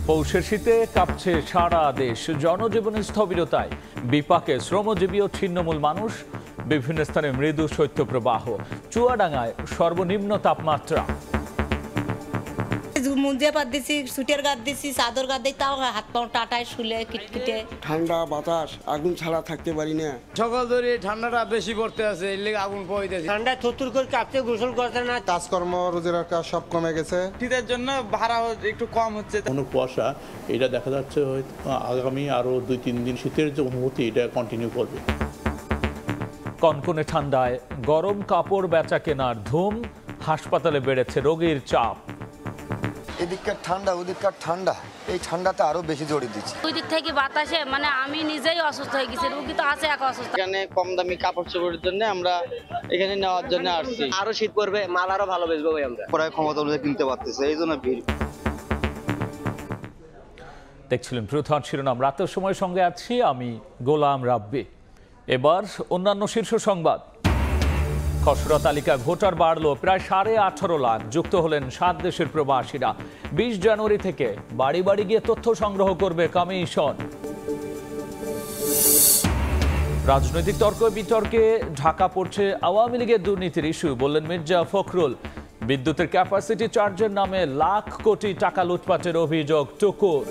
পৌষের শীতে কাঁপছে সারা দেশ। জনজীবনের স্থবিরতায় বিপাকে শ্রমজীবী ও ছিন্নমূল মানুষ। বিভিন্ন স্থানে মৃদু শৈত্যপ্রবাহ। চুয়াডাঙ্গায় সর্বনিম্ন তাপমাত্রা। মুঞ্জে পাত দিছি, সুটের গাদ দিছি, চাদর গাদ দিই, তাও হাত পাও টাটায় শুলে কিটকিটে। ঠান্ডা বাতাস, আগুন ছাড়া থাকতে পারি না। সকাল ধরে ঠান্ডাটা বেশি পড়তে আছে, এর লেগে আগুন পড়তেছে। ঠান্ডা থুতুর করে কাঁপতে, গোসল করতে না। কাজকর্ম রোজগার কাজ সব কমে গেছে। শীতের জন্য ভাড়া একটু কম হচ্ছে। কোনো কুয়াশা এটা দেখা যাচ্ছে হয়তো আগামী আরো 2-3 দিন শীতের যে অনুভূতি এটা কন্টিনিউ করবে। কনকনে ঠান্ডায় গরম কাপড় বেচা কেনার ধুম। হাসপাতালে বেড়েছে রোগীর চাপ। এদিককার ঠান্ডা ওদিককার ঠান্ডা, এই ঠান্ডাতে আরো বেশি জড়িয়ে দিচ্ছে। দুই দিক থেকে বাতাসে আমি নিজেই অসুস্থ হয়ে গেছি, রোগী তো আছে এক অসুস্থ। এখানে কম দামি কাপড় চোপড়ের জন্য আমরা এখানে নেওয়ার জন্য আসছি। আরো শীত পড়বে, মাল আরো ভালো বেচবো ভাই আমরা। প্রায় ক্ষমতা অনুযায়ী কিনতে পারতেছে, এই জন্য ভিড়। দেখছিলেন প্রধান শিরোনাম। রাতের সময় সঙ্গে আছি আমি গোলাম রাব্বি। এবার অন্যান্য শীর্ষ সংবাদ। খসড়া তালিকায় ভোটার বাড়ল প্রায় 18.5 লাখ। যুক্ত হলেন 7 দেশের প্রবাসীরা। 20 জানুয়ারি থেকে বাড়ি বাড়ি গিয়ে তথ্য সংগ্রহ করবে কমিশন। রাজনৈতিক তর্ক বিতর্কে ঢাকা পড়ছে আওয়ামী লীগের দুর্নীতির ইস্যু, বললেন মির্জা ফখরুল। বিদ্যুতের ক্যাপাসিটি চার্জের নামে লাখ কোটি টাকা লুটপাটের অভিযোগ টুকুর।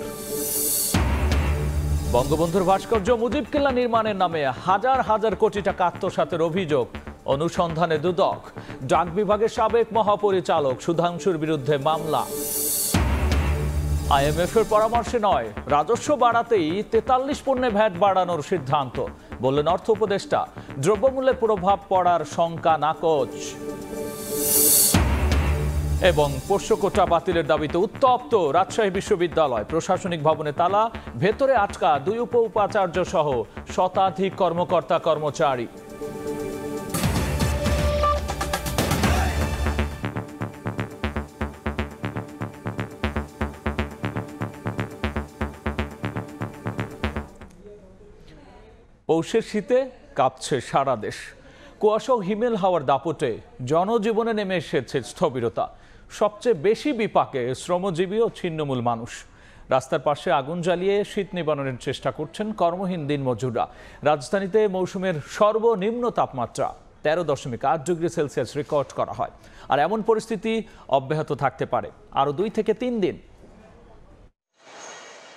বঙ্গবন্ধুর ভাস্কর্য মুজিব কেল্লা নির্মাণের নামে হাজার হাজার কোটি টাকা আত্মসাতের অভিযোগ। অনুসন্ধানে দুদক। ডাক বিভাগের সাবেক মহাপরিচালক সুধাংশুর বিরুদ্ধে মামলা। আইএমএফ এর পরামর্শে নয়, রাজস্ব বাড়াতেই 43 পণ্যে ভ্যাট বাড়ানোর সিদ্ধান্ত, বললেন অর্থ উপদেষ্টা। দ্রব্যমূল্যে প্রভাব পড়ার শঙ্কা নাকচ। এবং পোষ্য কোটা বাতিলের দাবিতে উত্তপ্ত রাজশাহী বিশ্ববিদ্যালয়। প্রশাসনিক ভবনে তালা, ভেতরে আটকা 2 উপাচার্য সহ শতাধিক কর্মকর্তা কর্মচারী। পৌষের শীতে কাঁপছে সারা দেশ। কুয়াশা ও হিমেল হাওয়ার দাপটে জনজীবনে নেমে এসেছে স্থবিরতা। সবচেয়ে বেশি বিপাকে শ্রমজীবী ও ছিন্নমূল মানুষ। রাস্তার পাশে আগুন জ্বালিয়ে শীত নিবারণের চেষ্টা করছেন কর্মহীন দিনমজুররা। রাজধানীতে মৌসুমের সর্বনিম্ন তাপমাত্রা 13.8 ডিগ্রি সেলসিয়াস রেকর্ড করা হয়। আর এমন পরিস্থিতি অব্যাহত থাকতে পারে আরও 2 থেকে 3 দিন।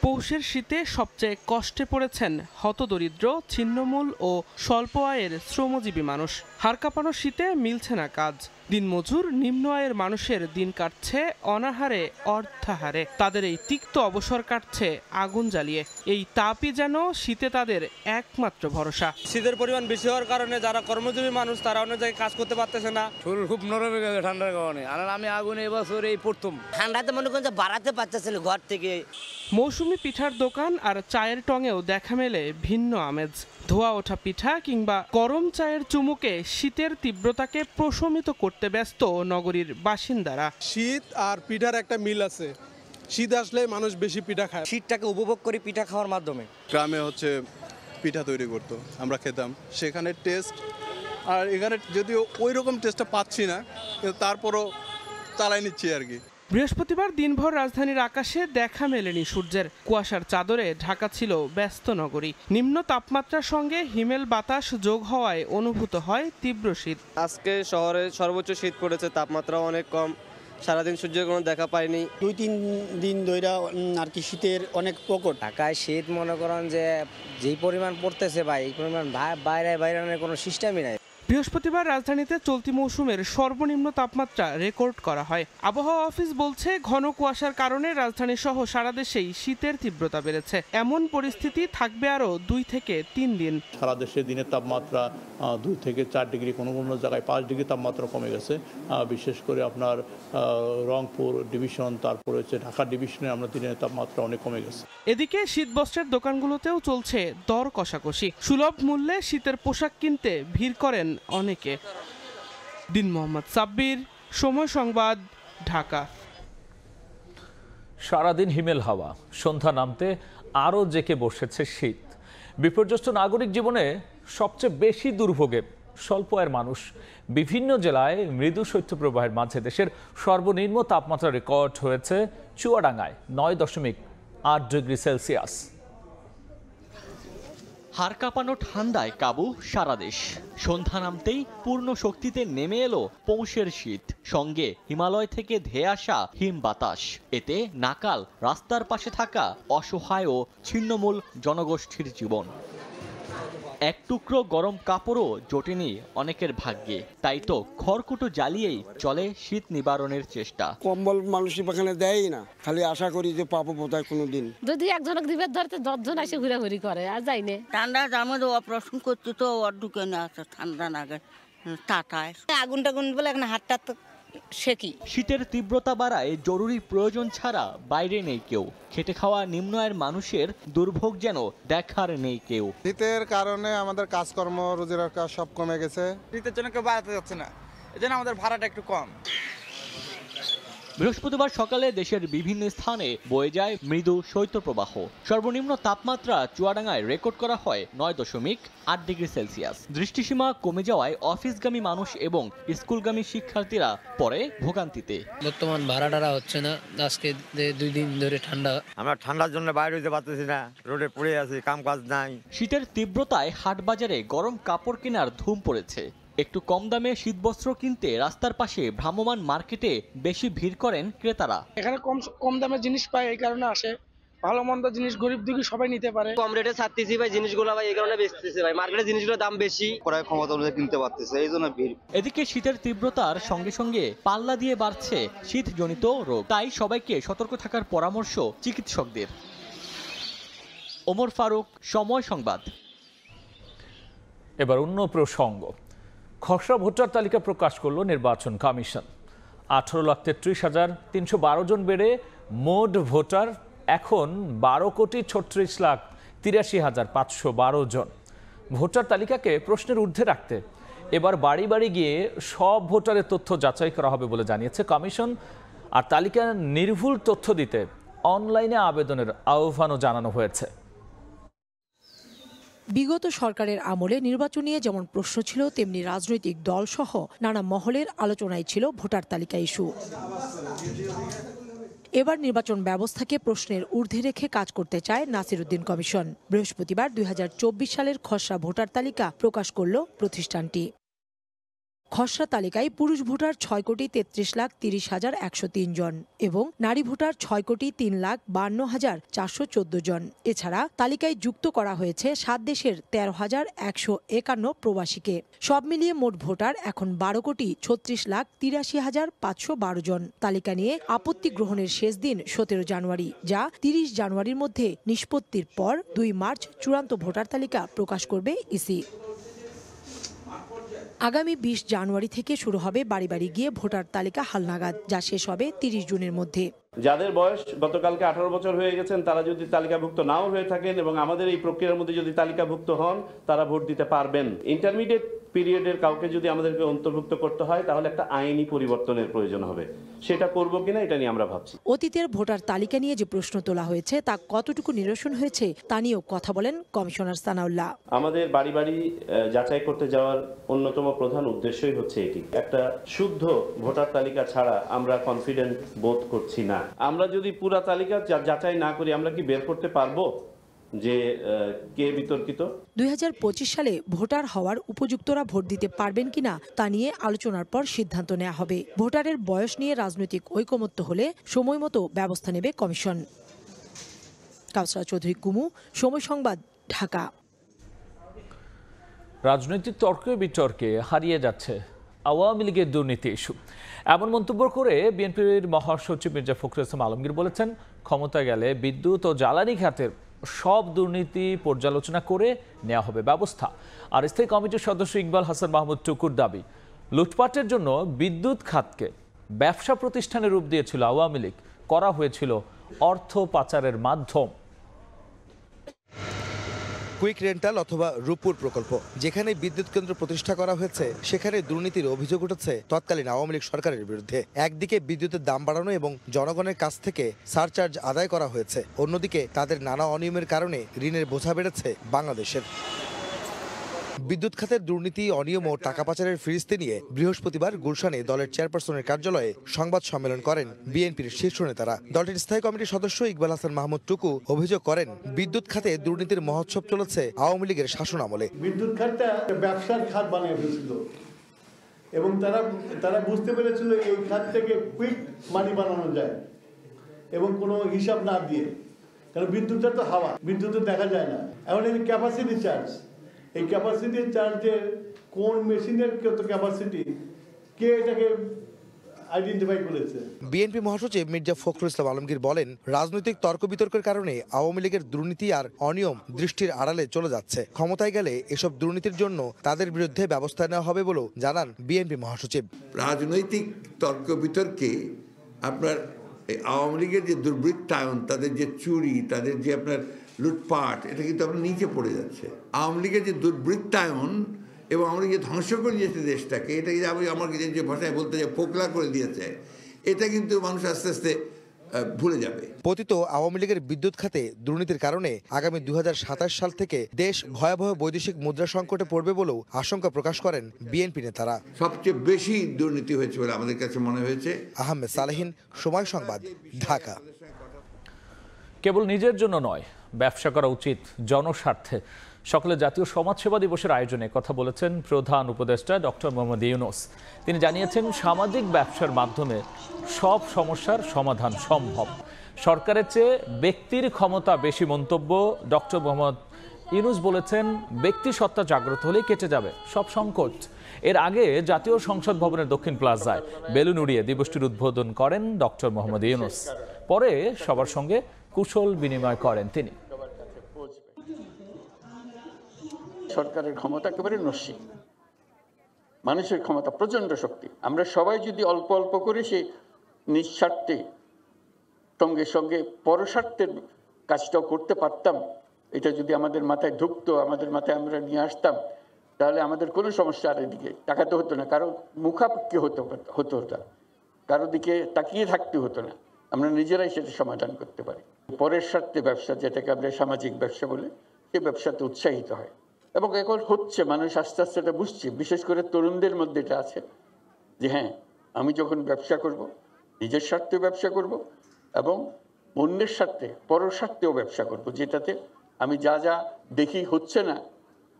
পৌষের শীতে সবচেয়ে কষ্টে পড়েছেন হতদরিদ্র, ছিন্নমূল ও স্বল্প আয়ের শ্রমজীবী মানুষ। হাড় কাঁপানো শীতে মিলছে না কাজ। দিনমজুর, নিম্ন আয়ের মানুষের দিন কাটছে অনাহারে, অর্ধাহারে। তাদের এই তিক্ত অবসর কাটছে আগুন জ্বালিয়ে। এই তাপই যেন শীতে তাদের একমাত্র ভরসা। শীতের পরিমাণ বেশি হওয়ার কারণে যারা কর্মজীবী মানুষ তারা অন্য জায়গায় কাজ করতে পারতেছে না। শরীর খুব নরম হয়ে গেছে ঠান্ডার কারণে। আর আমি আগুন এবছর এই প্রথম। ঠান্ডাতে মনে করেন যে বাড়াতে পারতেছিল ঘর থেকে। মৌসুমি পিঠার দোকান আর চায়ের টঙেও দেখা মেলে ভিন্ন আমেজ। ধোয়া ওঠা পিঠা কিংবা গরম চায়ের চুমুকে শীতের তীব্রতাকে প্রশমিত করতে ব্যস্ত নগরীর বাসিন্দারা। শীত আর পিঠার একটা মিল আছে। শীত আসলে মানুষ বেশি পিঠা খায়। শীতটাকে উপভোগ করি পিঠা খাওয়ার মাধ্যমে। গ্রামে হচ্ছে পিঠা তৈরি করতো, আমরা খেতাম, সেখানে টেস্ট। আর এখানে যদিও ওই রকম টেস্টটা পাচ্ছি না, কিন্তু তারপরও চালাই নিচ্ছি আর কি। বৃহস্পতিবার দিনভর রাজধানীর আকাশে দেখা মেলেনি সূর্যের। কুয়াশার চাদরে ঢাকা ছিল ব্যস্ত নগরী। নিম্ন তাপমাত্রার সঙ্গে হিমেল বাতাস যোগ হওয়ায় অনুভূত হয় তীব্র শীত। আজকে শহরে সর্বোচ্চ শীত পড়েছে, তাপমাত্রা অনেক কম। সারাদিন সূর্যের কোনো দেখা পাইনি। 2-3 দিন ধরে আর কি শীতের অনেক প্রকট। ঢাকায় শীত মনে করেন যে যেই পরিমাণ পড়তেছে ভাই, এই পরিমাণ বাইরে কোনো সিস্টেমই নাই। বৃহস্পতিবার রাজধানীতে চলতি মৌসুমের সর্বনিম্ন তাপমাত্রা রেকর্ড করা হয়। আবহাওয়া অফিস বলছে, ঘন কুয়াশার কারণে রাজধানী সহ সারা দেশেই শীতের তীব্রতা বেড়েছে। এমন পরিস্থিতি থাকবে আরও 2 থেকে 3 দিন। সারা দেশে দিনের তাপমাত্রা 2 থেকে 4 ডিগ্রি, কোনো কোনো জায়গায় 5 ডিগ্রি তাপমাত্রা কমে গেছে। বিশেষ করে আপনার রংপুর ডিভিশন, তারপরে হচ্ছে ঢাকা ডিভিশনে আমরা দিনের তাপমাত্রা অনেক কমে গেছে। এদিকে শীতবস্ত্রের দোকানগুলোতেও চলছে দর কষাকষি। সুলভ মূল্যে শীতের পোশাক কিনতে ভিড় করেন অনেকে। দিন মোহাম্মদ সাব্বির, সময় সংবাদ, ঢাকা। সারাদিন হিমেল হাওয়া, সন্ধ্যা নামতে আরও জেঁকে বসেছে শীত। বিপর্যস্ত নাগরিক জীবনে সবচেয়ে বেশি দুর্ভোগে স্বল্প আয়ের মানুষ। বিভিন্ন জেলায় মৃদু শৈত্যপ্রবাহের মাঝে দেশের সর্বনিম্ন তাপমাত্রা রেকর্ড হয়েছে চুয়াডাঙ্গায় 9.8 8 ডিগ্রি সেলসিয়াস। হাড় কাঁপানো ঠান্ডায় কাবু সারা দেশ। সন্ধ্যা নামতেই পূর্ণ শক্তিতে নেমে এলো পৌষের শীত, সঙ্গে হিমালয় থেকে ধেয়ে আসা হিম বাতাস। এতে নাকাল রাস্তার পাশে থাকা অসহায় ও ছিন্নমূল জনগোষ্ঠীর জীবন। এক টুকরো গরম কাপড়ও জোটেনি অনেকের ভাগ্যে, তাই তো খড়কুটো জ্বালিয়েই চলে শীত নিবারণের চেষ্টা। কম্বল মানুষ এখানে দেয় না, খালি আশা করি যে পাবো বোধহয় কোনোদিন। যদি একজনক দিবে ধরতে 10 জন এসে ঘুরাঘুরি করে, আর যাই না। ঠান্ডা আমাদের অপারেশন করতে তো ঢুকে না আছে ঠান্ডা নাগে টাটায় আগুন টাগুন বলে এখন হাতটা তো সেকি। শীতের তীব্রতা বাড়ায় জরুরি প্রয়োজন ছাড়া বাইরে নেই কেউ। খেটে খাওয়া নিম্ন আয়ের মানুষের দুর্ভোগ যেন দেখার নেই কেউ। শীতের কারণে আমাদের কাজকর্ম রোজগার কাজ সব কমে গেছে। শীতের জন্য কেউ বাড়াতে যাচ্ছে না, এজন্য আমাদের ভাড়াটা একটু কম। বৃহস্পতিবার সকালে দেশের বিভিন্ন স্থানে বয়ে যায় মৃদু শৈত্যপ্রবাহ। সর্বনিম্ন তাপমাত্রা চুয়াডাঙ্গায় রেকর্ড করা হয় 9.8 ডিগ্রি সেলসিয়াস। দৃষ্টিসীমা কমে যাওয়ায় অফিসগামী মানুষ এবং স্কুলগামী শিক্ষার্থীরা পড়ে ভোগান্তিতে। বর্তমান ভাড়া হচ্ছে না, আজকে 2 দিন ধরে ঠান্ডা। আমরা ঠান্ডার জন্য বাইরে হইতে পারতেছি না, রোডে পড়ে আছি, কাম কাজ নাই। শীতের তীব্রতায় হাট বাজারে গরম কাপড় কেনার ধুম পড়েছে। একটু কম দামে শীতবস্ত্র কিনতে রাস্তার পাশে ভ্রাম্যমাণ মার্কেটে বেশি ভিড় করেন ক্রেতারা। এখানে কম দামে জিনিস পায়, এই কারণে আসে। ভালো মন্দ জিনিস গরিব দুঃখী সবাই নিতে পারে। কম রেটে ছাড়তেছি ভাই জিনিসগুলো, ভাই এই কারণে বেচতেছি ভাই। মার্কেটে জিনিসগুলোর দাম বেশি, ক্রয় ক্ষমতা অনুযায়ী কিনতে পারতেছে, এই জন্য ভিড়। এদিকে শীতের তীব্রতার সঙ্গে সঙ্গে পাল্লা দিয়ে বাড়ছে শীতজনিত রোগ, তাই সবাইকে সতর্ক থাকার পরামর্শ চিকিৎসকদের। ওমর ফারুক, সময় সংবাদ। এবার অন্য প্রসঙ্গ। খসড়া ভোটার তালিকা প্রকাশ করল নির্বাচন কমিশন। 18,33,312 জন বেড়ে মোট ভোটার এখন 12,36,83,512 জন। ভোটার তালিকাকে প্রশ্নের ঊর্ধ্বে রাখতে এবার বাড়ি বাড়ি গিয়ে সব ভোটারের তথ্য যাচাই করা হবে বলে জানিয়েছে কমিশন। আর তালিকা নির্ভুল তথ্য দিতে অনলাইনে আবেদনের আহ্বানও জানানো হয়েছে। বিগত সরকারের আমলে নির্বাচন নিয়ে যেমন প্রশ্ন ছিল, তেমনি রাজনৈতিক দল সহ নানা মহলের আলোচনায় ছিল ভোটার তালিকা ইস্যু। এবার নির্বাচন ব্যবস্থাকে প্রশ্নের ঊর্ধ্বে রেখে কাজ করতে চায় নাসিরউদ্দিন কমিশন। বৃহস্পতিবার 2024 সালের খসড়া ভোটার তালিকা প্রকাশ করল প্রতিষ্ঠানটি। খসড়া তালিকায় পুরুষ ভোটার 6,33,30,103 জন এবং নারী ভোটার 6,03,52,414 জন। এছাড়া তালিকায় যুক্ত করা হয়েছে 7 দেশের 13,151 প্রবাসীকে। সব মিলিয়ে মোট ভোটার এখন 12,36,83,512 জন। তালিকা নিয়ে আপত্তি গ্রহণের শেষ দিন 17 জানুয়ারি, যা 30 জানুয়ারির মধ্যে নিষ্পত্তির পর 2 মার্চ চূড়ান্ত ভোটার তালিকা প্রকাশ করবে ইসি। আগামী 20 জানুয়ারি থেকে শুরু হবে বাড়ি বাড়ি গিয়ে ভোটার তালিকা হালনাগাদ, যা শেষ হবে 30 জুনের মধ্যে। যাদের বয়স গতকালকে 18 বছর হয়ে গেছেন, তারা যদি তালিকাভুক্ত নাও হয়ে থাকেন এবং আমাদের এই প্রক্রিয়ার মধ্যে যদি তালিকাভুক্ত হন, তারা ভোট দিতে পারবেন। ইন্টারমিডিয়েট পিরিয়ডের কাউকে যদি আমাদেরকে অন্তর্ভুক্ত করতে হয়, তাহলে একটা আইনি পরিবর্তনের প্রয়োজন হবে। সেটা করব কিনা এটা নিয়ে আমরা ভাবছি। অতীতের ভোটার তালিকা নিয়ে যে প্রশ্ন তোলা হয়েছে তা কতটুকু নিরসন হয়েছে তা নিয়েও কথা বলেন কমিশনার সানাউল্লাহ। আমাদের বাড়ি বাড়ি যাচাই করতে যাওয়ার অন্যতম প্রধান উদ্দেশ্যই হচ্ছে এটি। একটা শুদ্ধ ভোটার তালিকা ছাড়া আমরা কনফিডেন্ট বোধ করছি না। আমরা যদি পুরা তালিকা যাচাই না করি, আমরা কি বের করতে পারবো যে কে বিতর্কিত? 2025 সালে ভোটার হওয়ার উপযুক্তরা ভোট দিতে পারবেন কিনা তা নিয়ে আলোচনার পর সিদ্ধান্ত নেওয়া হবে। ভোটারের বয়স নিয়ে রাজনৈতিক ঐকমত্য হলে সময় মতো ব্যবস্থা নেবে কমিশন। কাউসারা চৌধুরী কুমু, সময় সংবাদ, ঢাকা। রাজনৈতিক তর্কে বিতর্কে হারিয়ে যাচ্ছে আওয়ামী লীগের দুর্নীতি ইস্যু। এমন মন্তব্য করে বিএনপির মহাসচিব মির্জা ফখরুল ইসলাম আলমগীর বলেছেন, ক্ষমতা গেলে বিদ্যুৎ ও জ্বালানি খাতের সব দুর্নীতি পর্যালোচনা করে নেওয়া হবে ব্যবস্থা। আর স্থায়ী কমিটির সদস্য ইকবাল হাসান মাহমুদ টুকুর দাবি, লুটপাটের জন্য বিদ্যুৎ খাতকে ব্যবসা প্রতিষ্ঠানের রূপ দিয়েছিল আওয়ামী লীগ, করা হয়েছিল অর্থ পাচারের মাধ্যম। কুইক রেন্টাল অথবা রূপপুর প্রকল্প, যেখানে বিদ্যুৎ কেন্দ্র প্রতিষ্ঠা করা হয়েছে, সেখানে দুর্নীতির অভিযোগ উঠেছে তৎকালীন আওয়ামী লীগ সরকারের বিরুদ্ধে। একদিকে বিদ্যুতের দাম বাড়ানো এবং জনগণের কাছ থেকে সারচার্জ আদায় করা হয়েছে, অন্যদিকে তাদের নানা অনিয়মের কারণে ঋণের বোঝা বেড়েছে বাংলাদেশের। বিদ্যুৎ খাতের দুর্নীতি, অনিয়ম ও টাকা পাচারের ফিরিস্তি নিয়ে বৃহস্পতিবার গুলশানে দলের চেয়ারপারসনের কার্যালয়ে সংবাদ সম্মেলন করেন বিএনপির শীর্ষ নেতারা। দলটির স্থায়ী কমিটির সদস্য ইকবাল হাসান মাহমুদ টুকু অভিযোগ করেন, বিদ্যুৎ খাতে দুর্নীতির মহোৎসব চলেছে আওয়ামী লীগের শাসন আমলে। বিদ্যুৎ খাতটা ব্যবসার খাত বানিয়ে ফেলছিল এবং তারা বুঝতে পেরেছিল এই খাত থেকে কুইক মানি বানানো যায় এবং কোনো হিসাব না দিয়ে, কারণ বিদ্যুৎটা তো হাওয়া, বিদ্যুৎ দেখা যায় না। এখন এই ক্যাপাসিটি চার্জ, এই ক্যাপাসিটি চার্জের কোন মেশিনের কত ক্যাপাসিটি, কে এটাকে আইডেন্টিফাই করেছে? বিএনপি মহাসচিব মির্জা ফখরুল ইসলাম আলমগীর বলেন, রাজনৈতিক তর্ক বিতর্কের কারণে আওয়ামী লীগের দুর্নীতি আর অনিয়ম দৃষ্টির আড়ালে চলে যাচ্ছে। ক্ষমতায় গেলে এসব দুর্নীতির জন্য তাদের বিরুদ্ধে ব্যবস্থা নেওয়া হবে বলেও জানান বিএনপি মহাসচিব। রাজনৈতিক তর্ক বিতর্কে আপনার আওয়ামী লীগের যে দুর্বৃত্তায়ন, তাদের যে চুরি, তাদের যে আপনার লুটপাট, এটা কিন্তু আপনার নিচে পড়ে যাচ্ছে। আওয়ামী লীগের যে দুর্বৃত্তায়ন এবং আমরা যে ধ্বংস করে দিয়েছে দেশটাকে, এটা কিন্তু আমার যে ভাষায় বলতে যে পোকলা করে দিয়েছে, এটা কিন্তু মানুষ আস্তে আস্তে ভুলে যাবে। পতিত আওয়ামী লীগের বিদ্যুৎ খাতে দুর্নীতির কারণে আগামী 2027 সাল থেকে দেশ ভয়াবহ বৈদেশিক মুদ্রা সংকটে পড়বে বলেও আশঙ্কা প্রকাশ করেন বিএনপি নেতারা। সবচেয়ে বেশি দুর্নীতি হয়েছে বলে আমাদের কাছে মনে হয়েছে। আহমেদ সালেহীন, সময় সংবাদ, ঢাকা। কেবল নিজের জন্য নয়, ব্যবসা করা উচিত জনস্বার্থে। সকালে জাতীয় সমাজসেবা দিবসের আয়োজনে কথা বলেছেন প্রধান উপদেষ্টা ডক্টর মোহাম্মদ ইউনূস। তিনি জানিয়েছেন, সামাজিক ব্যবসার মাধ্যমে সব সমস্যার সমাধান সম্ভব। সরকারের চেয়ে ব্যক্তির ক্ষমতা বেশি মন্তব্য ডক্টর মোহাম্মদ ইউনূস বলেছেন, ব্যক্তি সত্তা জাগ্রত হলেই কেটে যাবে সব সংকট। এর আগে জাতীয় সংসদ ভবনের দক্ষিণ প্লাজায় বেলুন উড়িয়ে দিবসটির উদ্বোধন করেন ডক্টর মোহাম্মদ ইউনূস। পরে সবার সঙ্গে কুশল বিনিময় করেন তিনি। সরকারের ক্ষমতা একেবারে নস্যি, মানুষের ক্ষমতা প্রচন্ড শক্তি। আমরা সবাই যদি অল্প অল্প করে সেই নিঃস্বার্থে সঙ্গে সঙ্গে পরস্বার্থের কাজটাও করতে পারতাম, এটা যদি আমাদের মাথায় ঢুকতো, আমাদের মাথায় আমরা নিয়ে আসতাম, তাহলে আমাদের কোনো সমস্যা আর এদিকে তাকাতে হতো না, কারো মুখাপেক্ষি হতো না, কারো দিকে তাকিয়ে থাকতে হতো না। আমরা নিজেরাই সেটা সমাধান করতে পারি। পরের স্বার্থে ব্যবসা, যেটাকে আমরা সামাজিক ব্যবসা বলে, সেই ব্যবসাতে উৎসাহিত হয় এবং এখন হচ্ছে, মানুষ আস্তে আস্তে এটা বুঝছে। বিশেষ করে তরুণদের মধ্যে এটা আছে যে হ্যাঁ, আমি যখন ব্যবসা করব, নিজের স্বার্থে ব্যবসা করব এবং অন্যের স্বার্থে, পরের স্বার্থেও ব্যবসা করব, যেটাতে আমি যা যা দেখি হচ্ছে না,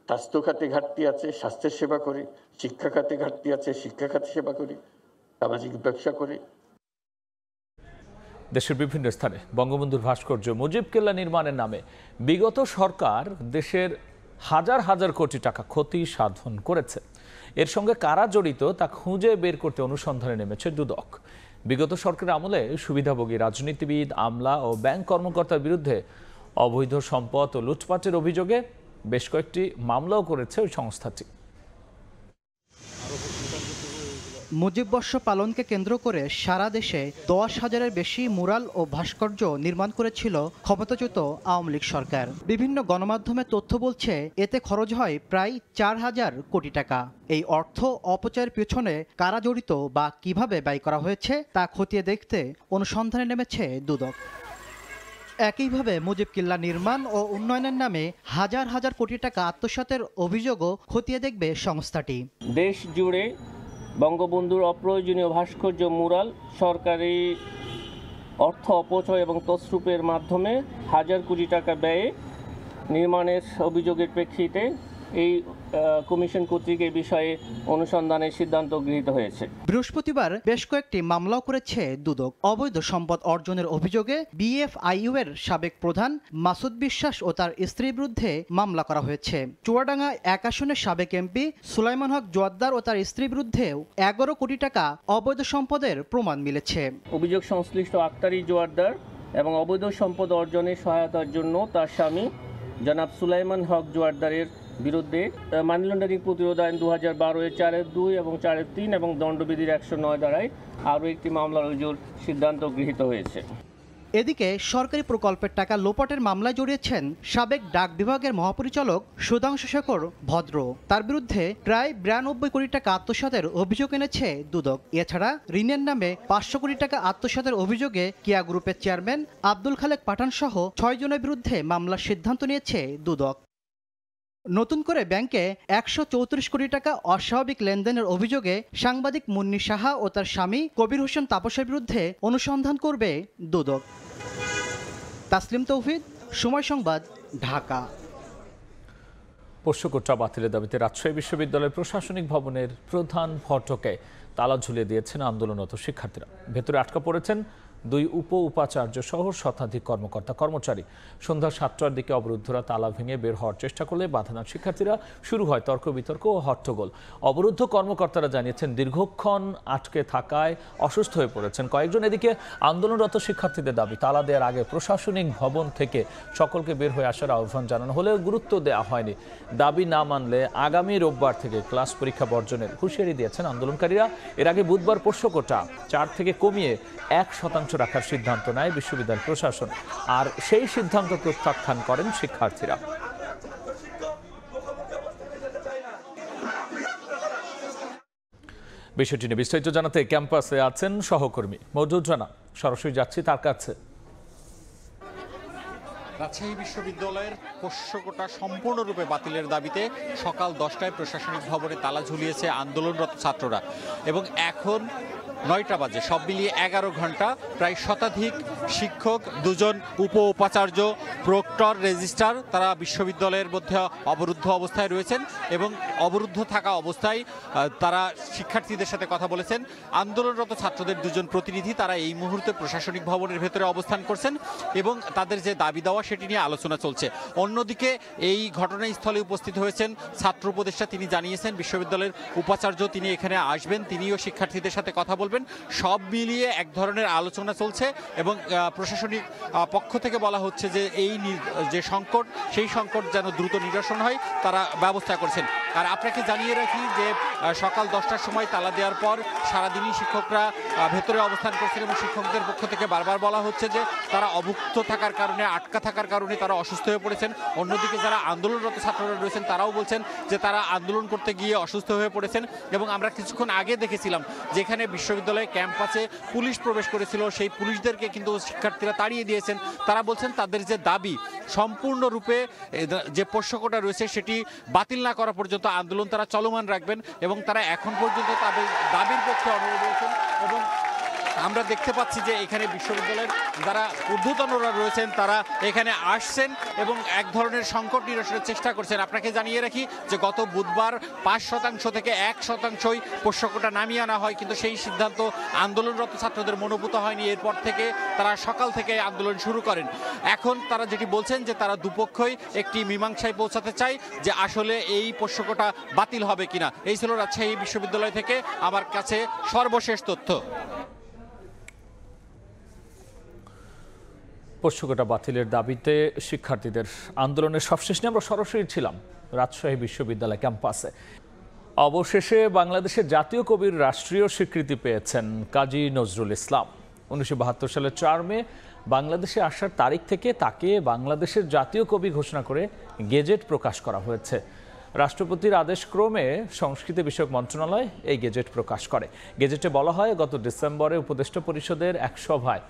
স্বাস্থ্য খাতে ঘাটতি আছে, স্বাস্থ্যের সেবা করি, শিক্ষা খাতে ঘাটতি আছে, শিক্ষা খাতে সেবা করি, সামাজিক ব্যবসা করি। দেশের বিভিন্ন স্থানে বঙ্গবন্ধুর ভাস্কর্য মুজিব কেল্লা নির্মাণের নামে বিগত সরকার দেশের হাজার হাজার কোটি টাকা ক্ষতি সাধন করেছে। এর সঙ্গে কারা জড়িত তা খুঁজে বের করতে অনুসন্ধানে নেমেছে দুদক। বিগত সরকারের আমলে সুবিধাভোগী রাজনীতিবিদ, আমলা ও ব্যাংক কর্মকর্তার বিরুদ্ধে অবৈধ সম্পদ ও লুটপাটের অভিযোগে বেশ কয়েকটি মামলাও করেছে ওই সংস্থাটি। মুজিববর্ষ পালনকে কেন্দ্র করে সারা দেশে 10,000-এর বেশি মুরাল ও ভাস্কর্য নির্মাণ করেছিল ক্ষমতাচ্যুত আওয়ামী লীগ সরকার। বিভিন্ন গণমাধ্যমে তথ্য বলছে, এতে খরচ হয় প্রায় 4,000 কোটি টাকা। এই অর্থ অপচয়ের পেছনে কারা জড়িত বা কিভাবে ব্যয় করা হয়েছে তা খতিয়ে দেখতে অনুসন্ধানে নেমেছে দুদক। একইভাবে মুজিব কিল্লা নির্মাণ ও উন্নয়নের নামে হাজার হাজার কোটি টাকা আত্মসাতের অভিযোগও খতিয়ে দেখবে সংস্থাটি। দেশ জুড়ে বঙ্গবন্ধুর অপ্রয়োজনীয় ভাস্কর্য, মুরাল সরকারি অর্থ অপচয় এবং তছরূপের মাধ্যমে হাজার কোটি টাকা ব্যয়ে নির্মাণের অভিযোগের প্রেক্ষিতে এই কমিশন কর্তৃক এই বিষয়ে অনুসন্ধানের সিদ্ধান্ত গৃহীত হয়েছে। বৃহস্পতিবার বেশ কয়েকটি মামলাও করেছে দুদক। অবৈধ সম্পদ অর্জনের অভিযোগে বিএফআইইউ এর সাবেক প্রধান মাসুদ বিশ্বাস ও তার স্ত্রীর বিরুদ্ধে মামলা করা হয়েছে। চুয়াডাঙ্গা 1 আসনের সাবেক এমপি সুলাইমান হক জোয়াদ্দার ও তার স্ত্রীর বিরুদ্ধেও 11 কোটি টাকা অবৈধ সম্পদের প্রমাণ মিলেছে। অভিযোগ সংশ্লিষ্ট আক্তারি জোয়াদ্দার এবং অবৈধ সম্পদ অর্জনে সহায়তার জন্য তার স্বামী জনাব সুলাইমান হক জোয়াদ্দারের বিরুদ্ধে মানি লন্ডারিং প্রতিরোধ আইন 2012-এর 4-2 এবং 4-3 এবং দণ্ডবিধির 109 ধারায় আরও একটি মামলা রুজুর সিদ্ধান্ত গৃহীত হয়েছে। এদিকে সরকারি প্রকল্পের টাকা লোপাটের মামলায় জড়িয়েছেন সাবেক ডাক বিভাগের মহাপরিচালক সুধাংশু শেখর ভদ্র। তার বিরুদ্ধে প্রায় 92 কোটি টাকা আত্মসাতের অভিযোগ এনেছে দুদক। এছাড়া ঋণের নামে 500 কোটি টাকা আত্মসাতের অভিযোগে কিয়া গ্রুপের চেয়ারম্যান আব্দুল খালেক পাঠান সহ 6 জনের বিরুদ্ধে মামলার সিদ্ধান্ত নিয়েছে দুদক। নতুন করে ব্যাংকে 134 কোটি টাকা অস্বাভাবিক লেনদেনের অভিযোগে সাংবাদিক মুন্নি সাহা ও তার স্বামী কবির হোসেন তাপসের বিরুদ্ধে অনুসন্ধান করবে দুদক। তাসলিম তৌহিদ, সময় সংবাদ, ঢাকা। পোষ্যকোটা বাতিলের দাবিতে রাজশাহী বিশ্ববিদ্যালয়ের প্রশাসনিক ভবনের প্রধান ফটকে তালা ঝুলিয়ে দিয়েছেন আন্দোলনরত শিক্ষার্থীরা। ভেতরে আটকা পড়েছেন 2 উপাচার্য সহ শতাধিক কর্মকর্তা কর্মচারী। সন্ধ্যা 7টার দিকে অবরুদ্ধরা তালা ভেঙে বের হওয়ার চেষ্টা করলে বাধা দেন শিক্ষার্থীরা। শুরু হয় তর্ক বিতর্ক ও হট্টগোল। অবরুদ্ধ কর্মকর্তারা জানিয়েছেন দীর্ঘক্ষণ আটকে থাকায় অসুস্থ হয়ে পড়েছেন কয়েকজন। এদিকে আন্দোলনরত শিক্ষার্থীদের দাবি তালা দেওয়ার আগে প্রশাসনিক ভবন থেকে সকলকে বের হয়ে আসার আহ্বান জানানো হলেও গুরুত্ব দেওয়া হয়নি। দাবি না মানলে আগামী রোববার থেকে ক্লাস পরীক্ষা বর্জনের হুঁশিয়ারি দিয়েছেন আন্দোলনকারীরা। এর আগে বুধবার পোষ্যকোটা 4 থেকে কমিয়ে 1% রাখার সিদ্ধান্ত নেয় বিশ্ববিদ্যালয় প্রশাসন, আর সেই সিদ্ধান্ত প্রত্যাখ্যান করেন শিক্ষার্থীরা। বিষয়টি নিয়ে বিস্তারিত জানাতে ক্যাম্পাসে আছেন সহকর্মী মওদুদ রানা। সরাসরি যাচ্ছি তার কাছে। রাজশাহী বিশ্ববিদ্যালয়ের পোষ্যকোটা সম্পূর্ণরূপে বাতিলের দাবিতে সকাল 10টায় প্রশাসনিক ভবনে তালা ঝুলিয়েছে আন্দোলনরত ছাত্ররা এবং এখন 9টা বাজে। সব মিলিয়ে 11 ঘন্টা প্রায় শতাধিক শিক্ষক, 2জন উপাচার্য, প্রক্টর, রেজিস্ট্রার তারা বিশ্ববিদ্যালয়ের মধ্যে অবরুদ্ধ অবস্থায় রয়েছেন এবং অবরুদ্ধ থাকা অবস্থায় তারা শিক্ষার্থীদের সাথে কথা বলেছেন। আন্দোলনরত ছাত্রদের 2জন প্রতিনিধি তারা এই মুহূর্তে প্রশাসনিক ভবনের ভেতরে অবস্থান করছেন এবং তাদের যে দাবি দেওয়া সেটি নিয়ে আলোচনা চলছে। অন্যদিকে এই ঘটনাস্থলে উপস্থিত হয়েছেন ছাত্র উপদেষ্টা। তিনি জানিয়েছেন বিশ্ববিদ্যালয়ের উপাচার্য তিনি এখানে আসবেন, তিনিও শিক্ষার্থীদের সাথে কথা বলবেন। সব মিলিয়ে এক ধরনের আলোচনা চলছে এবং প্রশাসনিক পক্ষ থেকে বলা হচ্ছে যে এই যে সংকট সেই সংকট যেন দ্রুত নিরসন হয় তারা ব্যবস্থা করছেন। আর আপনাকে জানিয়ে রাখি যে সকাল 10টার সময় তালা দেওয়ার পর সারাদিনই শিক্ষকরা ভেতরে অবস্থান করছেন এবং শিক্ষকদের পক্ষ থেকে বারবার বলা হচ্ছে যে তারা অভুক্ত থাকার কারণে, আটকা থাকার কারণে তারা অসুস্থ হয়ে পড়েছেন। অন্যদিকে যারা আন্দোলনরত ছাত্ররা রয়েছেন তারাও বলছেন যে তারা আন্দোলন করতে গিয়ে অসুস্থ হয়ে পড়েছেন। এবং আমরা কিছুক্ষণ আগে দেখেছিলাম যেখানে বিশ্ববিদ্যালয় ক্যাম্পাসে পুলিশ প্রবেশ করেছিল, সেই পুলিশদেরকে কিন্তু শিক্ষার্থীরা তাড়িয়ে দিয়েছেন। তারা বলছেন তাদের যে দাবি সম্পূর্ণরূপে যে পোষ্যকোটা রয়েছে সেটি বাতিল না করা পর্যন্ত আন্দোলন তারা চলমান রাখবেন এবং তারা এখন পর্যন্ত তাদের দাবির পক্ষে অনড় রয়েছেন। এবং আমরা দেখতে পাচ্ছি যে এখানে বিশ্ববিদ্যালয়ের যারা ঊর্ধ্বতনরা রয়েছেন তারা এখানে আসছেন এবং এক ধরনের সংকট নিরসনের চেষ্টা করছেন। আপনাকে জানিয়ে রাখি যে গত বুধবার 5% থেকে 1%ই পোষ্যকোটা নামিয়ে আনা হয়, কিন্তু সেই সিদ্ধান্ত আন্দোলনরত ছাত্রদের মনোভূত হয়নি। এরপর থেকে তারা সকাল থেকে আন্দোলন শুরু করেন। এখন তারা যেটি বলছেন যে তারা দুপক্ষই একটি মীমাংসায় পৌঁছাতে চায় যে আসলে এই পোষ্যকোটা বাতিল হবে কিনা। এই ছিল রাজশাহী বিশ্ববিদ্যালয় থেকে আমার কাছে সর্বশেষ তথ্য। পোষ্যকোটা বাতিলের দাবিতে শিক্ষার্থীদের আন্দোলনের সবশেষ নিয়ে আমরা সরাসরি ছিলাম রাজশাহী বিশ্ববিদ্যালয় ক্যাম্পাসে। অবশেষে বাংলাদেশের জাতীয় কবির রাষ্ট্রীয় স্বীকৃতি পেয়েছেন কাজী নজরুল ইসলাম। 1972 সালের 4 মে বাংলাদেশে আসার তারিখ থেকে তাকে বাংলাদেশের জাতীয় কবি ঘোষণা করে গেজেট প্রকাশ করা হয়েছে। রাষ্ট্রপতির আদেশক্রমে সংস্কৃতি বিষয়ক মন্ত্রণালয় এই গেজেট প্রকাশ করে। গেজেটে বলা হয় গত ডিসেম্বরে উপদেষ্টা পরিষদের এক সভায়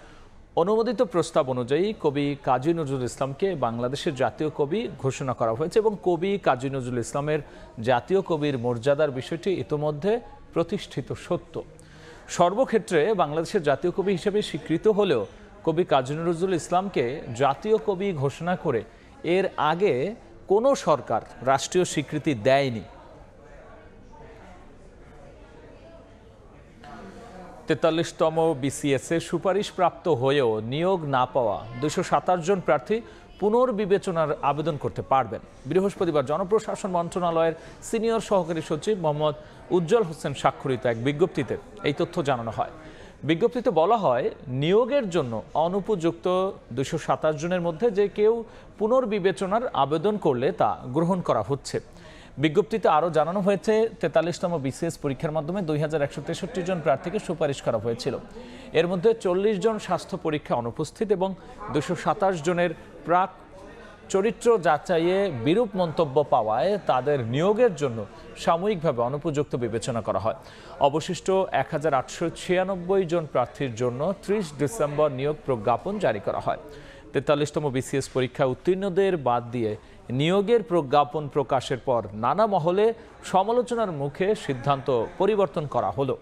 অনুমোদিত প্রস্তাব অনুযায়ী কবি কাজী নজরুল ইসলামকে বাংলাদেশের জাতীয় কবি ঘোষণা করা হয়েছে এবং কবি কাজী নজরুল ইসলামের জাতীয় কবির মর্যাদার বিষয়টি ইতোমধ্যে প্রতিষ্ঠিত সত্য। সর্বক্ষেত্রে বাংলাদেশের জাতীয় কবি হিসেবে স্বীকৃত হলেও কবি কাজী নজরুল ইসলামকে জাতীয় কবি ঘোষণা করে এর আগে কোনো সরকার রাষ্ট্রীয় স্বীকৃতি দেয়নি। 43তম বিসিএসে সুপারিশপ্রাপ্ত হয়েও নিয়োগ না পাওয়া 227 জন প্রার্থী পুনর্বিবেচনার আবেদন করতে পারবেন। বৃহস্পতিবার জনপ্রশাসন মন্ত্রণালয়ের সিনিয়র সহকারী সচিব মোহাম্মদ উজ্জ্বল হোসেন স্বাক্ষরিত এক বিজ্ঞপ্তিতে এই তথ্য জানানো হয়। বিজ্ঞপ্তিতে বলা হয় নিয়োগের জন্য অনুপযুক্ত 227 জনের মধ্যে যে কেউ পুনর্বিবেচনার আবেদন করলে তা গ্রহণ করা হচ্ছে। বিজ্ঞপ্তিতে আরও জানানো হয়েছে 43তম বিসিএস পরীক্ষার মাধ্যমে 2163 জন প্রার্থীকে সুপারিশ করা হয়েছিল। এর মধ্যে 40 জন স্বাস্থ্য পরীক্ষা অনুপস্থিত এবং 227 জনের প্রাক চরিত্র যাচাইয়ে বিরূপ মন্তব্য পাওয়ায় তাদের নিয়োগের জন্য সাময়িকভাবে অনুপযুক্ত বিবেচনা করা হয়। অবশিষ্ট 1896 জন প্রার্থীর জন্য 30 ডিসেম্বর নিয়োগ প্রজ্ঞাপন জারি করা হয়। 43তম BCS পরীক্ষায় উত্তীর্ণদের বাদ দিয়ে নিয়োগের প্রজ্ঞাপন প্রকাশের পর নানা মহলে সমালোচনার মুখে সিদ্ধান্ত পরিবর্তন করা হলো।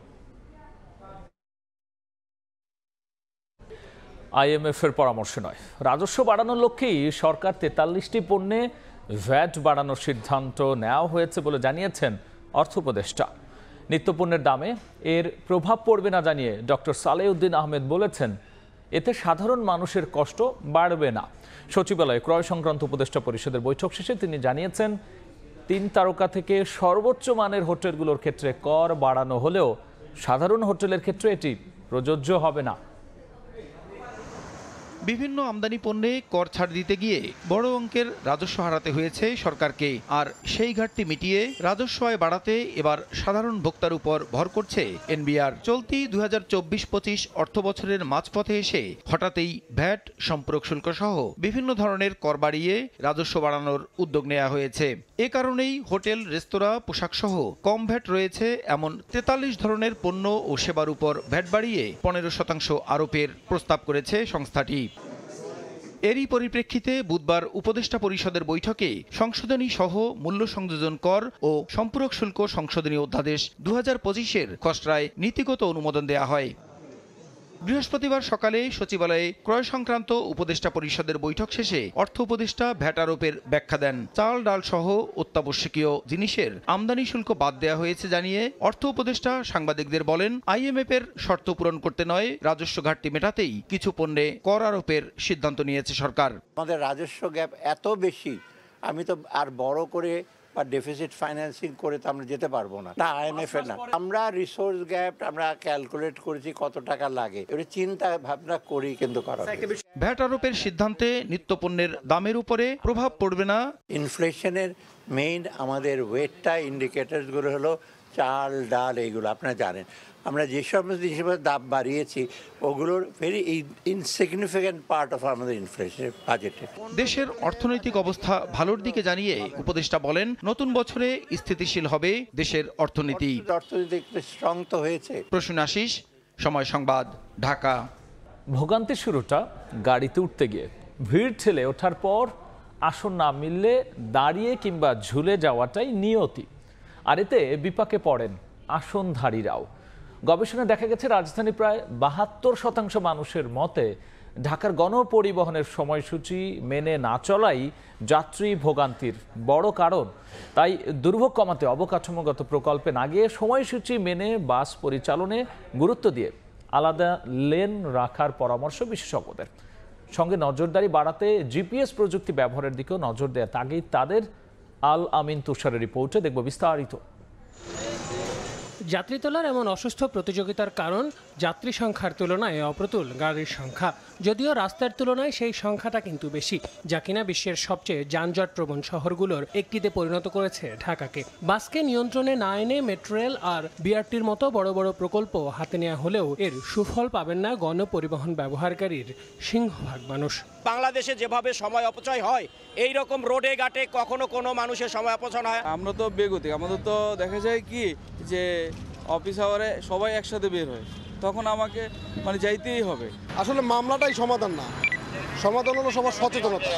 IMF এর পরামর্শ নয়, রাজস্ব বাড়ানোর লক্ষ্যেই সরকার 43টি পণ্যে ভ্যাট বাড়ানোর সিদ্ধান্ত নেওয়া হয়েছে বলে জানিয়েছেন অর্থ উপদেষ্টা। নিত্যপণ্যের দামে এর প্রভাব পড়বে না জানিয়ে ডক্টর সালেউদ্দিন আহমেদ বলেছেন, এতে সাধারণ মানুষের কষ্ট বাড়বে না। সচিবালয়ে ক্রয় সংক্রান্ত উপদেষ্টা পরিষদের বৈঠক শেষে তিনি জানিয়েছেন, 3 তারকা থেকে সর্বোচ্চ মানের হোটেলগুলোর ক্ষেত্রে কর বাড়ানো হলেও সাধারণ হোটেলের ক্ষেত্রে এটি প্রযোজ্য হবে না। বিভিন্ন আমদানি পণ্যে কর ছাড় দিতে গিয়ে বড় অঙ্কের রাজস্ব হারাতে হয়েছে সরকারকে, আর সেই ঘাটতি মিটিয়ে রাজস্ব আয় বাড়াতে এবার সাধারণ ভোক্তার উপর ভর করছে এনবিআর। চলতি 2024-25 অর্থ বছরের মাঝপথে এসে হঠাৎই ভ্যাট, সম্পর্ক শুল্ক সহ বিভিন্ন ধরনের কর বাড়িয়ে রাজস্ব বাড়ানোর উদ্যোগ নেওয়া হয়েছে। এ কারণেই হোটেল, রেস্তোরাঁ, পোশাক সহ কম ভ্যাট রয়েছে এমন 43 ধরনের পণ্য ও সেবার উপর ভ্যাট বাড়িয়ে 15% আরোপের প্রস্তাব করেছে সংস্থাটি। এরই পরিপ্রেক্ষিতে বুধবার উপদেষ্টা পরিষদের বৈঠকে সংশোধনী সহ মূল্য সংযোজন কর ও সম্পূরক শুল্ক সংশোধনী অধ্যাদেশ 2025-এর খসড়ায় নীতিগত অনুমোদন দেয়া হয়। বৃহস্পতিবার সকালে সচিবালয়ে ক্রয় সংক্রান্ত উপদেষ্টা পরিষদের বৈঠক শেষে অর্থ উপদেষ্টা ভ্যাট আরোপের ব্যাখ্যা দেন। চাল, ডাল সহ অত্যাবশ্যকীয় জিনিসের আমদানি শুল্ক বাদ দেওয়া হয়েছে জানিয়ে অর্থ উপদেষ্টা সাংবাদিকদের বলেন, IMF এর শর্ত পূরণ করতে নয়, রাজস্ব ঘাটতি মেটাতেই কিছু পণ্যে কর আরোপের সিদ্ধান্ত নিয়েছে সরকার। আমাদের রাজস্ব গ্যাপ এত বেশি, আমি তো আর বড় করে বা ডেফিসিট ফাইন্যান্সিং করে তো আমরা যেতে পারবো না। IMF এর না, আমরা রিসোর্স গ্যাপ আমরা ক্যালকুলেট করেছি কত টাকা লাগে, এটা চিন্তা ভাবনা করি কিন্তু করা। ভ্যাট আরোপের সিদ্ধান্তে নিত্যপণ্যের দামের উপরে প্রভাব পড়বে না। ইনফ্লেশনের মেইন আমাদের ওয়েটটা ইন্ডিকেটরসগুলো হলো চাল, ডাল, এইগুলো আপনারা জানেন। আমরা যে সমস্ত জিনিসের দাম বাড়িয়েছি ওগুলোর ভেরি ইনসিগনিফিক্যান্ট পার্ট অফ আমাদের ইনফ্লেশনের বাজেটে। দেশের অর্থনৈতিক অবস্থা ভালোর দিকে জানিয়ে উপদেষ্টা বলেন, নতুন বছরে স্থিতিশীল হবে দেশের অর্থনীতি। অর্থনীতি স্ট্রং তো হয়েছে। প্রসূন আশিস, সময় সংবাদ, ঢাকা। ভোগান্তির শুরুটা গাড়িতে উঠতে গিয়ে, ভিড় ঠেলে ওঠার পর আসন না মিললে দাঁড়িয়ে কিংবা ঝুলে যাওয়াটাই নিয়তি। আর এতে বিপাকে পড়েন আসনধারীরাও। গবেষণায় দেখা গেছে, রাজধানী প্রায় 72% মানুষের মতে ঢাকার গণপরিবহনের সময়সূচি মেনে না চলাই যাত্রী ভোগান্তির বড় কারণ। তাই দুর্ভোগ কমাতে অবকাঠামোগত প্রকল্পে না গিয়ে সময়সূচি মেনে বাস পরিচালনে গুরুত্ব দিয়ে আলাদা লেন রাখার পরামর্শ বিশেষজ্ঞদের। সঙ্গে নজরদারি বাড়াতে GPS প্রযুক্তি ব্যবহারের দিকেও নজর দেয়া তাগিদ তাদের। আল আমিন তুষারের রিপোর্টে দেখব বিস্তারিত। যাত্রী তোলার এমন অসুস্থ প্রতিযোগিতার কারণ যাত্রী সংখ্যার তুলনায় অপ্রতুল গাড়ির সংখ্যা। যদিও রাস্তার তুলনায় সেই সংখ্যাটা কিন্তু বেশি, যা কিনা বিশ্বের সবচেয়ে যানজট প্রবণ শহরগুলোর একটিতে পরিণত করেছে ঢাকাকে। বাসকে নিয়ন্ত্রণে না এনে মেট্রো রেল আর BRTর মতো বড় বড় প্রকল্প হাতে নেওয়া হলেও এর সুফল পাবেন না গণপরিবহন ব্যবহারকারীর সিংহভাগ মানুষ। বাংলাদেশে যেভাবে সময় অপচয় হয়, এই রকম রোডে ঘাটে কখনো কোনো মানুষের সময় অপচয় হয়। আমরা তো বেগতিক, আমাদের তো দেখা যায় কি যে অফিস আওয়ারে সবাই একসাথে বের হয়, তখন আমাকে যাইতেই হবে। আসলে মামলাটাই সমাধান না, সমাধান হলো সবার সচেতনতা।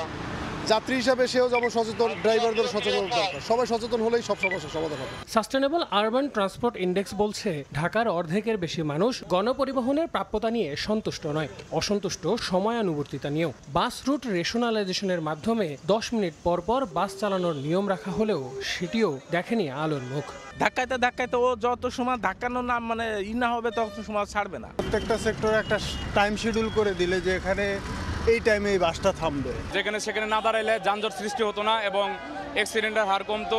যাত্রী হিসাবে সেও যেমন সচেতন, ড্রাইভারদের সচেতন দরকার। সবাই সচেতন হলেই সব সমস্যার সমাধান হবে। সাস্টেনেবল আরবান ট্রান্সপোর্ট ইন্ডেক্স বলছে, ঢাকার অর্ধেকের বেশি মানুষ গণপরিবহনের প্রাপ্যতা নিয়ে সন্তুষ্ট নয়, অসন্তুষ্ট সময়ানুবর্তিতা নিয়েও। বাস রুট রেশনালাইজেশনের মাধ্যমে 10 মিনিট পর পর বাস চালানোর নিয়ম রাখা হলেও সেটিও দেখেনি আলোর মুখ। ধাক্কাইতে ধাক্কাইতে ও যত সময় ধাক্কানোর নাম না হবে তত সময় ছাড়বে না। প্রত্যেকটা সেক্টরে একটা টাইম শিডিউল করে দিলে যে এখানে এই টাইমে এই বাসটা থামবে, যেখানে সেখানে না দাঁড়াইলে যানজট সৃষ্টি হতো না এবং অ্যাক্সিডেন্টের হার কমতো।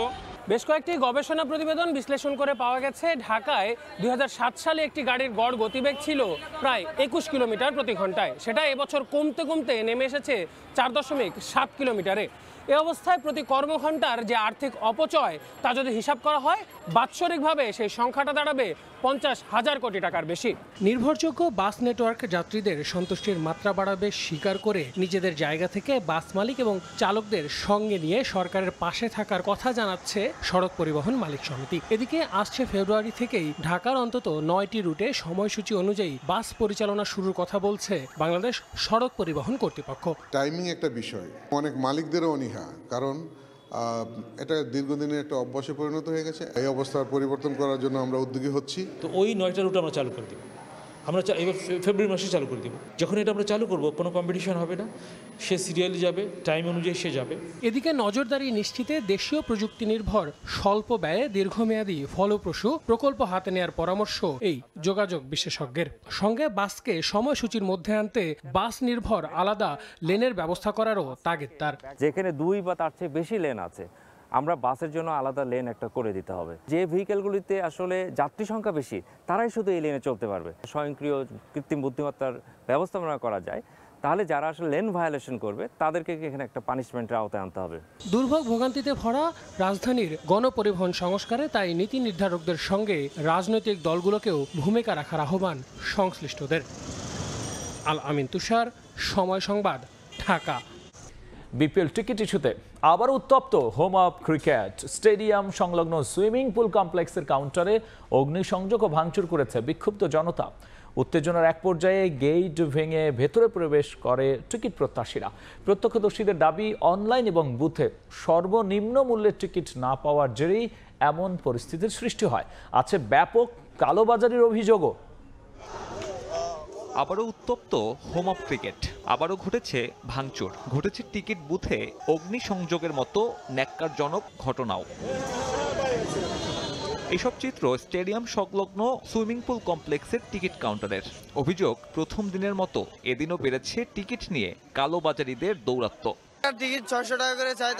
বেশ কয়েকটি গবেষণা প্রতিবেদন বিশ্লেষণ করে পাওয়া গেছে, ঢাকায় 2007 সালে একটি গাড়ির গড় গতিবেগ ছিল প্রায় 21 কিলোমিটার প্রতি ঘন্টায়। সেটা এবছর কমতে কমতে নেমে এসেছে 4.7 কিলোমিটারে। এ অবস্থায় প্রতি কর্মঘণ্টার যে আর্থিক অপচয় তা যদি হিসাব করা হয়, বাৎসরিকভাবে সেই সংখ্যাটা দাঁড়াবে 50,000 কোটি টাকার বেশি। নির্ভরযোগ্য বাস নেটওয়ার্ক যাত্রীদের সন্তুষ্টির মাত্রা বাড়াবে স্বীকার করে নিজেদের জায়গা থেকে বাস মালিক এবং চালকদের সঙ্গে নিয়ে সরকারের পাশে থাকার কথা জানাচ্ছে সড়ক পরিবহন মালিক সমিতি। এদিকে আসছে ফেব্রুয়ারি থেকেই ঢাকার অন্তত 9টি রুটে সময়সূচি অনুযায়ী বাস পরিচালনা শুরুর কথা বলছে বাংলাদেশ সড়ক পরিবহন কর্তৃপক্ষ। টাইমিং একটা বিষয়, অনেক মালিকদেরও অনীহা, কারণ এটা দীর্ঘদিনের একটা অভ্যাসে পরিণত হয়ে গেছে। এই অবস্থার পরিবর্তন করার জন্য আমরা উদ্যোগী হচ্ছি। তো ওই 9টা রুট আমরা চালু করে দেব, আমরা এবার ফেব্রুয়ারি মাসে চালু করে দেব। যখন এটা আমরা চালু করব কোনো কম্পিটিশন হবে না, সে সিরিয়ালি যাবে, টাইম অনুযায়ী সে যাবে। এদিকে নজরদারি নিশ্চিতে দেশীয় প্রযুক্তি নির্ভর স্বল্প ব্যয়ে দীর্ঘমেয়াদী ফলপ্রসূ প্রকল্প হাতে নেওয়ার পরামর্শ এই যোগাযোগ বিশেষজ্ঞের। সঙ্গে বাসকে সময়সূচির মধ্যে আনতে বাস নির্ভর আলাদা লেনের ব্যবস্থা করারও তাগিদ তার। যেখানে 2 বা তার চেয়ে বেশি লেন আছে, আমরা বাসের জন্য আলাদা লেন একটা করে দিতে হবে। যে ভেহিকেলগুলিতে আসলে যাত্রী সংখ্যা বেশি, তারাই শুধু এই লেনে চলতে পারবে। স্বয়ংক্রিয় কৃত্রিম বুদ্ধিমত্তার ব্যবস্থাপনা করা যায়, তাহলে যারা আসলে লেন ভায়োলেশন করবে তাদেরকে এখানে একটা পানিশমেন্টের আওতায় আনতে হবে। দুর্ভোগ ভোগান্তিতে ভরা রাজধানীর গণপরিবহন সংস্কারে তাই নীতি নির্ধারকদের সঙ্গে রাজনৈতিক দলগুলোকেও ভূমিকা রাখার আহ্বান সংশ্লিষ্টদের। আল আমিন তুষার, সময় সংবাদ, ঢাকা। বিপিএল টিকিট ইস্যুতে আবার উত্তপ্ত হোম অফ ক্রিকেট। স্টেডিয়াম সংলগ্ন সুইমিং পুল কমপ্লেক্সের কাউন্টারে অগ্নিসংযোগ ও ভাঙচুর করেছে বিক্ষুব্ধ জনতা। উত্তেজনার এক পর্যায়ে গেট ভেঙে ভেতরে প্রবেশ করে টিকিট প্রত্যাশীরা। প্রত্যক্ষদর্শীদের দাবি, অনলাইন এবং বুথে সর্বনিম্ন মূল্যের টিকিট না পাওয়ার জেরেই এমন পরিস্থিতির সৃষ্টি হয়। আছে ব্যাপক কালোবাজারির অভিযোগও। আবারও উত্তপ্ত হোম অফ ক্রিকেট, আবারও ঘটেছে ভাঙচুর, ঘটেছে টিকিট বুথে অগ্নিসংযোগের মতো ন্যাক্কারজনক ঘটনাও। এসব চিত্র স্টেডিয়াম সংলগ্ন সুইমিং পুল কমপ্লেক্সের টিকিট কাউন্টারের। অভিযোগ, প্রথম দিনের মতো এদিনও বেড়েছে টিকিট নিয়ে কালোবাজারিদের দৌরাত্ম্য। টিকিট 600 টাকা করে চাই,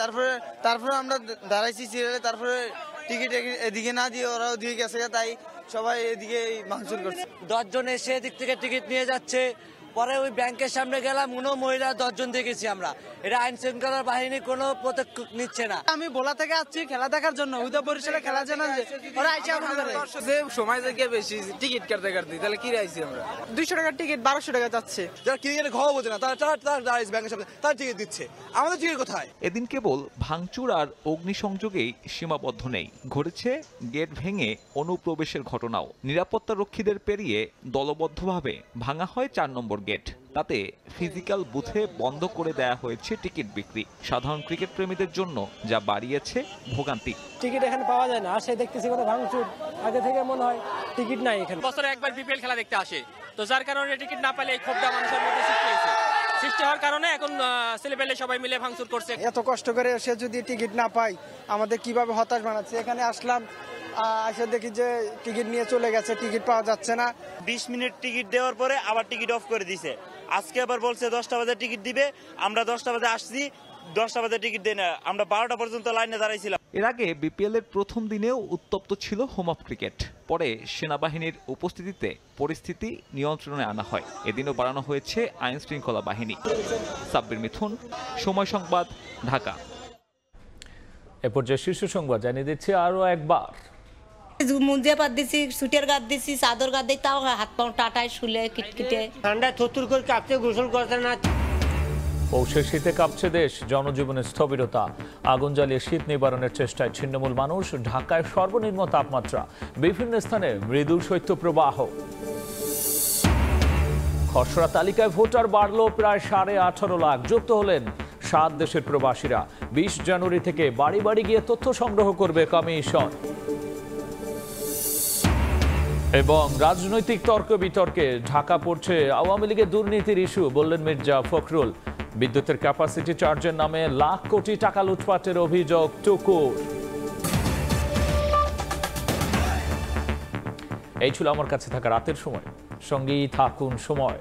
তারপরে আমরা দাঁড়াইছি সিরিয়ালে, তারপরে টিকিট এদিকে না দিয়ে ওরাও দিয়ে গেছে, তাই সবাই এদিকে ভাঙচুর করছে। 10 জন এসে এদিক থেকে টিকিট নিয়ে যাচ্ছে, পরে ওই ব্যাংকের সামনে গেলাম, কোনো মহিলা 10 জন দেখেছি আমরা। এটা আইন শৃঙ্খলা বাহিনী কোনো পদক্ষেপ নিচ্ছে না। আমি ভোলা থেকে আসছি খেলা দেখার জন্য, উদয় বরিশালে খেলা জানা ওরা আইসা সময় থেকে বেশি টিকিট কাটতে তাহলে কি রাইছি আমরা 200 টাকার টিকিট 1200 টাকা যাচ্ছে। যারা ক্রিকেটে খাওয়া বোঝে না তারা ব্যাংকের সামনে তার টিকিট দিচ্ছে, আমাদের টিকিট কোথায়? এদিন কেবল ভাঙচুর আর অগ্নিসংযোগেই সীমাবদ্ধ নেই, ঘটেছে গেট ভেঙে অনুপ্রবেশের ঘটনাও। নিরাপত্তা রক্ষীদের পেরিয়ে দলবদ্ধভাবে ভাঙা হয় 4 নম্বর গেট। তাতে ফিজিক্যাল বুথে বন্ধ করে দেয়া হয়েছে টিকিট বিক্রি। সাধারণ ক্রিকেট প্রেমীদের জন্য যা বাড়িয়েছে ভোগান্তি। টিকিট এখানে পাওয়া যায় না, আসে দেখতেছি কোনো ভাঙচুর, আগে থেকে মনে হয় টিকিট নাই এখানে। বছরে একবার বিপিএল খেলা দেখতে আসে, তো যার কারণে টিকিট না পেলে এই ক্ষোভটা মানুষের মধ্যে সৃষ্টি হয়েছে। সৃষ্টি হওয়ার কারণে এখন ছেলেপেলে সবাই মিলে ভাঙচুর করছে। এত কষ্ট করে এসে যদি টিকিট না পাই, আমাদের কিভাবে হতাশ বানাচ্ছে। এখানে আসলাম, এসে দেখি যে টিকিট নিয়ে চলে গেছে, টিকিট পাওয়া যাচ্ছে না। 20 মিনিট টিকিট দেওয়ার পরে আবার টিকিট অফ করে দিছে। আজকে আবার বলছে 10টা বাজে টিকিট দিবে, আমরা 10টা বাজে আসছি, 10টা বাজে টিকিট দেয় না, আমরা 12টা পর্যন্ত লাইনে দাঁড়াইছিলাম। এর আগে বিপিএল এর প্রথম দিনেও উত্তপ্ত ছিল হোম অফ ক্রিকেট। পরে সেনাবাহিনীর উপস্থিতিতে পরিস্থিতি নিয়ন্ত্রণে আনা হয়। এদিনও বাড়ানো হয়েছে আইন শৃঙ্খলা বাহিনী। সাব্বির মিথুন, সময় সংবাদ, ঢাকা। এ পর্যায়ে শীর্ষ সংবাদ জানিয়ে দিচ্ছি আরো একবার। মুঞ্জিয়া পাত দিছি, সুটের গাদ দিছি, চাদর গাদ দিই, তাও হাত পা টাটায় শুলে কিটকিটে ঠান্ডায় থরথর করে কাঁপছে, গোসল করতে না। পৌষের শীতে কাঁপছে দেশ, জনজীবনের স্থবিরতা। আগুন জ্বালিয়ে শীত নিবারণের চেষ্টায় ছিন্নমূল মানুষ। ঢাকায় সর্বনিম্ন তাপমাত্রা, বিভিন্ন স্থানে মৃদু শৈত্যপ্রবাহ। খসড়া তালিকায় ভোটার বাড়ল প্রায় 18.5 লাখ। যুক্ত হলেন 7 দেশের প্রবাসীরা। 20 জানুয়ারি থেকে বাড়ি বাড়ি গিয়ে তথ্য সংগ্রহ করবে কমিশন। এবং রাজনৈতিক তর্ক বিতর্কে ঢাকা পড়ছে আওয়ামী লীগের দুর্নীতির ইস্যু, বললেন মির্জা ফখরুল। বিদ্যুতের ক্যাপাসিটি চার্জের নামে লাখ কোটি টাকা লুটপাটের অভিযোগ টুকুর। এই ছিল আমার কাছে থাকা রাতের সময়। সঙ্গেই থাকুন সময়।